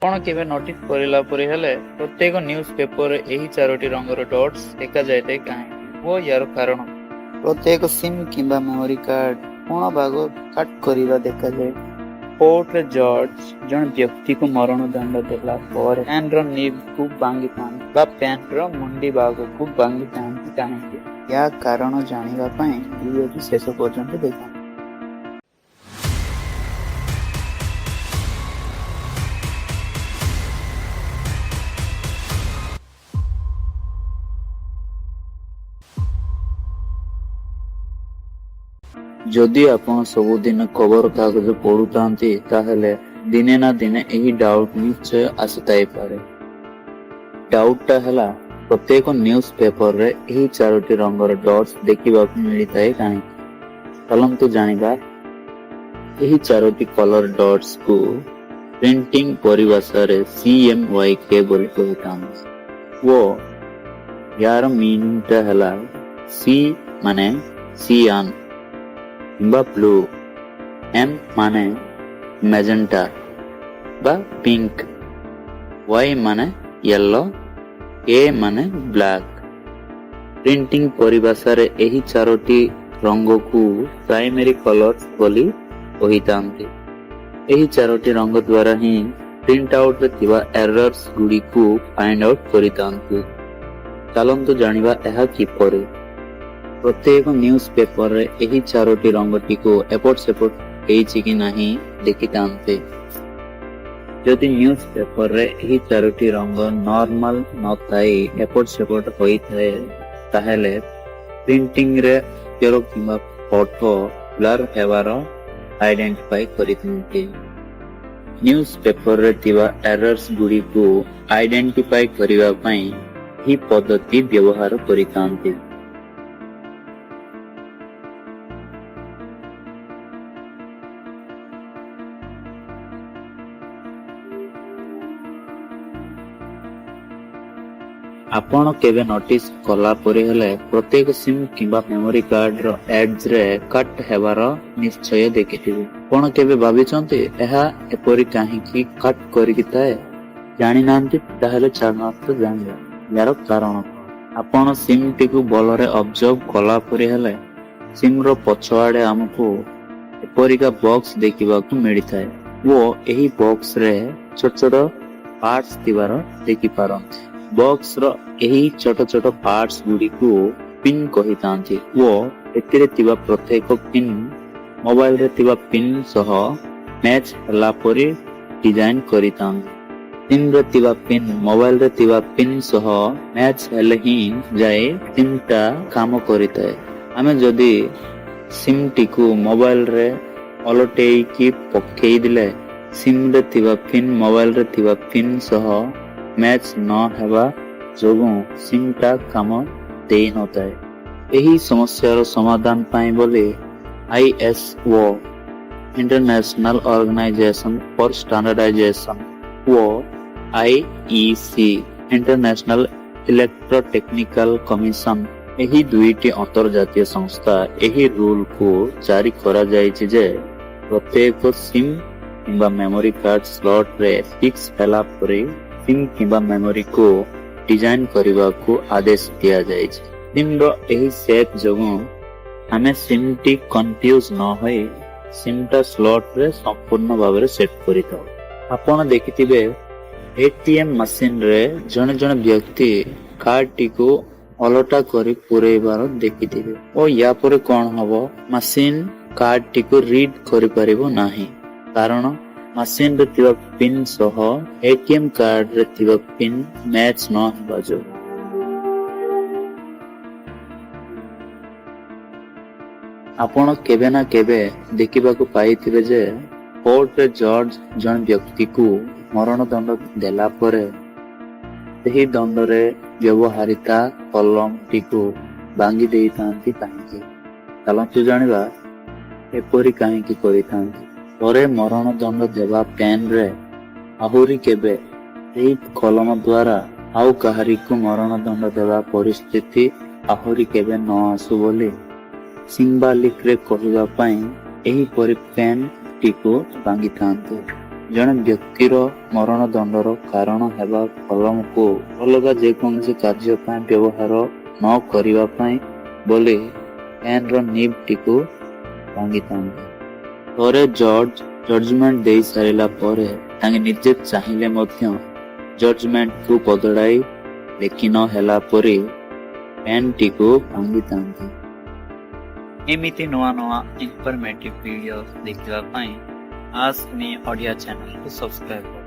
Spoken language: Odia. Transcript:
ଆପଣ କେବେ ନୋଟିସ୍ କରିଲା ପରି ହେଲେ ପ୍ରତ୍ୟେକ ନ୍ୟୁଜ୍ ପେପରରେ ଏହି 4ଟି ରଙ୍ଗର ଡଟ୍ସ ଦେଖାଯାଇଥାଏ କାହିଁକି ଓ ଏହାର କାରଣ? ପ୍ରତ୍ୟେକ ସିମ୍ କିମ୍ବା ମେମୋରି କାର୍ଡ କୋଣ ଭାଗ କାଟ୍ କରିବା ଦେଖାଯାଏ। କୋର୍ଟରେ ଜଜ୍ ଜଣେ ବ୍ୟକ୍ତିକୁ ମରଣଦଣ୍ଡ ଦେଲା ପରେ ପେନ୍ର ନିବ୍କୁ ଭାଙ୍ଗିଥାନ୍ତି ବା ପେନ୍ର ମୁଣ୍ଡି ଭାଗକୁ ଭାଙ୍ଗିଥାନ୍ତି କାହିଁକି? ଏହା କାରଣ ଜାଣିବା ପାଇଁ ଭିଡ଼ିଓଟି ଶେଷ ପର୍ଯ୍ୟନ୍ତ ଦେଖନ୍ତୁ। ଯଦି ଆପଣ ସବୁଦିନ ଖବରକାଗଜ ପଢୁଥାନ୍ତି ତାହେଲେ ଦିନେ ନା ଦିନେ ଏହି ଡାଉଟ୍ ନିଶ୍ଚୟ ଆସିଥାଇପାରେ। ଡାଉଟଟା ହେଲା ପ୍ରତ୍ୟେକ ନ୍ୟୁଜ୍ ପେପରରେ ଏହି 4ଟି ରଙ୍ଗର ଡଟ୍ସ ଦେଖିବାକୁ ମିଳିଥାଏ କାହିଁକି? ଚାଲନ୍ତୁ ଜାଣିବା। ଏହି 4ଟି କଲର ଡଟ୍ସକୁ ପ୍ରିଣ୍ଟିଂ ପରିଭାଷାରେ CMYK ବୋଲି କହିଥାନ୍ତି ଓ ଏହାର ମିନିଂଟା ହେଲା C ମାନେ ସିଆନ୍ ବା ବ୍ଲୁ, M ମାନେ ମ୍ୟାଜେଣ୍ଟା ବା ପିଙ୍କ, Y ମାନେ ୟେଲୋ, A ମାନେ ବ୍ଲାକ୍। ପ୍ରିଣ୍ଟିଂ ପରିଭାଷାରେ ଏହି 4ଟି ରଙ୍ଗକୁ ପ୍ରାଇମେରୀ କଲର୍ସ ବୋଲି କହିଥାନ୍ତି। ଏହି 4ଟି ରଙ୍ଗ ଦ୍ୱାରା ହିଁ ପ୍ରିଣ୍ଟ ଆଉଟରେ ଥିବା ଏରର୍ସ ଗୁଡ଼ିକୁ ଫାଇଣ୍ଡ ଆଉଟ୍ କରିଥାନ୍ତି। ଚାଲନ୍ତୁ ଜାଣିବା ଏହା କିପରି। ପ୍ରତ୍ୟେକ ନ୍ୟୁଜ୍ ପେପରରେ ଏହି 4ଟି ରଙ୍ଗଟିକୁ ଏପଟ ସେପଟ ହେଇଛି କି ନାହିଁ ଦେଖିଥାନ୍ତି। ଯଦି ନ୍ୟୁଜ୍ ପେପରରେ ଏହି 4ଟି ରଙ୍ଗ ନର୍ମାଲ ନଥାଇ ଏପଟ ସେପଟ ହୋଇଥାଏ ତାହେଲେ ପ୍ରିଣ୍ଟିଂରେ ଅକ୍ଷର କିମ୍ବା ଫଟୋ ବ୍ଲର୍ ହେବାର ଆଇଡେଣ୍ଟିଫାଇ କରିଥାନ୍ତି। ନ୍ୟୁଜ୍ ପେପରରେ ଥିବା ଏରର୍ସ ଗୁଡ଼ିକୁ ଆଇଡେଣ୍ଟିଫାଇ କରିବା ପାଇଁ ଏହି ପଦ୍ଧତି ବ୍ୟବହାର କରିଥାନ୍ତି। ଆପଣ କେବେ ନୋଟିସ୍ କଲା ପରି ହେଲେ ପ୍ରତ୍ୟେକ ସିମ୍ କିମ୍ବା ମେମୋରି କାର୍ଡର ଏଡ୍ଜରେ କଟ୍ ହେବାର ନିଶ୍ଚୟ ଦେଖିଥିବେ। ଆପଣ କେବେ ଭାବିଛନ୍ତି ଏହା ଏପରି କାହିଁକି କଟ୍ କରିକି ଥାଏ? ଜାଣିନାହାନ୍ତି? ତାହେଲେ ଚାଲନ୍ତୁ ଜାଣିବା ଏହାର କାରଣ। ଆପଣ ସିମ୍ଟିକୁ ଭଲରେ ଅବଜର୍ଭ କଲା ପରି ହେଲେ ସିମ୍ର ପଛଆଡ଼େ ଆମକୁ ଏପରିକା ବକ୍ସ ଦେଖିବାକୁ ମିଳିଥାଏ ଓ ଏହି ବକ୍ସରେ ଛୋଟ ଛୋଟ ପାର୍ଟସ ଥିବାର ଦେଖିପାରନ୍ତି। ବକ୍ସର ଏହି ଛୋଟ ଛୋଟ ପାର୍ଟସ ଗୁଡ଼ିକୁ ପିନ୍ କହିଥାନ୍ତି ଓ ଏଥିରେ ଥିବା ପ୍ରତ୍ୟେକ ପିନ୍ ମୋବାଇଲରେ ଥିବା ପିନ୍ ସହ ମ୍ୟାଚ୍ ହେଲା ପରି ଡିଜାଇନ କରିଥାନ୍ତି। ସିମ୍ରେ ଥିବା ପିନ୍ ମୋବାଇଲରେ ଥିବା ପିନ୍ ସହ ମ୍ୟାଚ୍ ହେଲେ ହିଁ ଯାଇ ସିମ୍ଟା କାମ କରିଥାଏ। ଆମେ ଯଦି ସିମ୍ଟିକୁ ମୋବାଇଲରେ ଓଲଟେଇକି ପକେଇଦେଲେ ସିମ୍ରେ ଥିବା ପିନ୍ ମୋବାଇଲରେ ଥିବା ପିନ୍ ସହ ମ୍ୟାଚ୍ ନ ହେବା ଯୋଗୁଁ ସିମ୍ଟା କାମ ଦେଇନଥାଏ। ଏହି ସମସ୍ୟାର ସମାଧାନ ପାଇଁ ବୋଲି ISO ଇଣ୍ଟରନ୍ୟାସନାଲ ଅର୍ଗାନାଇଜେସନ ଫର ଷ୍ଟାଣ୍ଡାର୍ଡାଇଜେସନ ଓ IEC ଇଣ୍ଟରନ୍ୟାସନାଲ ଇଲେକ୍ଟ୍ରୋଟେକ୍ନିକାଲ କମିଶନ ଏହି ଦୁଇଟି ଅନ୍ତର୍ଜାତୀୟ ସଂସ୍ଥା ଏହି ରୁଲକୁ ଜାରି କରାଯାଇଛି ଯେ ପ୍ରତ୍ୟେକ ସିମ୍ କିମ୍ବା ମେମୋରି କାର୍ଡ ସ୍ଲଟରେ ଫିକ୍ସ ହେଲା ପରେ ସିମ୍ କିମ୍ବା ମେମୋରିକୁ ଡିଜାଇନ କରିବାକୁ ଆଦେଶ ଦିଆଯାଇଛି। ସିମ୍ର ଏହି ସେପ୍ ଯୋଗୁଁ ଆମେ ସିମ୍ଟି କନଫ୍ୟୁଜ ନ ହୋଇ ସିମ୍ଟା ସ୍ଲଟରେ ସମ୍ପୂର୍ଣ୍ଣ ଭାବରେ ସେଟ୍ କରିଥାଉ। ଆପଣ ଦେଖିଥିବେ ATM ମେସିନରେ ଜଣେ ଜଣେ ବ୍ୟକ୍ତି କାର୍ଡଟିକୁ ଓଲଟା କରି ପୁରେଇବାର ଦେଖିଥିବେ ଓ ୟା ପରେ କଣ ହବ? ମେସିନ କାର୍ଡଟିକୁ ରିଡ୍ କରିପାରିବ ନାହିଁ କାରଣ ମେସିନରେ ଥିବା ପିନ୍ ସହ ATM କାର୍ଡରେ ଥିବା ପିନ୍ ମ୍ୟାଚ୍ ନ ହେବା ଯୋଗୁଁ। ଆପଣ କେବେ ନା କେବେ ଦେଖିବାକୁ ପାଇଥିବେ ଯେ କୋର୍ଟରେ ଜଜ୍ ଜଣେ ବ୍ୟକ୍ତିକୁ ମରଣଦଣ୍ଡ ଦେଲା ପରେ ସେହି ଦଣ୍ଡରେ ବ୍ୟବହାରିତା କଲମଟିକୁ ଭାଙ୍ଗି ଦେଇଥାନ୍ତି କାହିଁକି? ଚାଲନ୍ତୁ ଜାଣିବା ଏପରି କାହିଁକି କରିଥାନ୍ତି। ଥରେ ମରଣଦଣ୍ଡ ଦେବା ପେନ୍ରେ ଆହୁରି କେବେ ଏହି କଲମ ଦ୍ୱାରା ଆଉ କାହାରିକୁ ମରଣଦଣ୍ଡ ଦେବା ପରିସ୍ଥିତି ଆହୁରି କେବେ ନ ଆସୁ ବୋଲି ସିମ୍ବାଲିକରେ କହିବା ପାଇଁ ଏହିପରି ପେନ୍ଟିକୁ ଭାଙ୍ଗିଥାନ୍ତି। ଜଣେ ବ୍ୟକ୍ତିର ମରଣଦଣ୍ଡର କାରଣ ହେବା କଲମକୁ ଅଲଗା ଯେକୌଣସି କାର୍ଯ୍ୟ ପାଇଁ ବ୍ୟବହାର ନ କରିବା ପାଇଁ ବୋଲି ପେନ୍ର ନିବ୍ଟିକୁ ଭାଙ୍ଗିଥାନ୍ତି। ଥରେ ଜଜମେଣ୍ଟ ଦେଇ ସାରିଲା ପରେ ତାଙ୍କେ ନିଜେ ଚାହିଁଲେ ମଧ୍ୟ ଜଜମେଣ୍ଟକୁ ବଦଳାଇ ଲେଖି ନ ହେଲା ପରି ପେନ୍ଟିକୁ ଭାଙ୍ଗିଥାନ୍ତି। ଏମିତି ନୂଆ ନୂଆ ଇନଫର୍ମେଟିଭ ଭିଡିଓ ଦେଖିବା ପାଇଁ ଆସ୍କ ମି ଓଡ଼ିଆ ଚ୍ୟାନେଲକୁ ସବସ୍କ୍ରାଇବ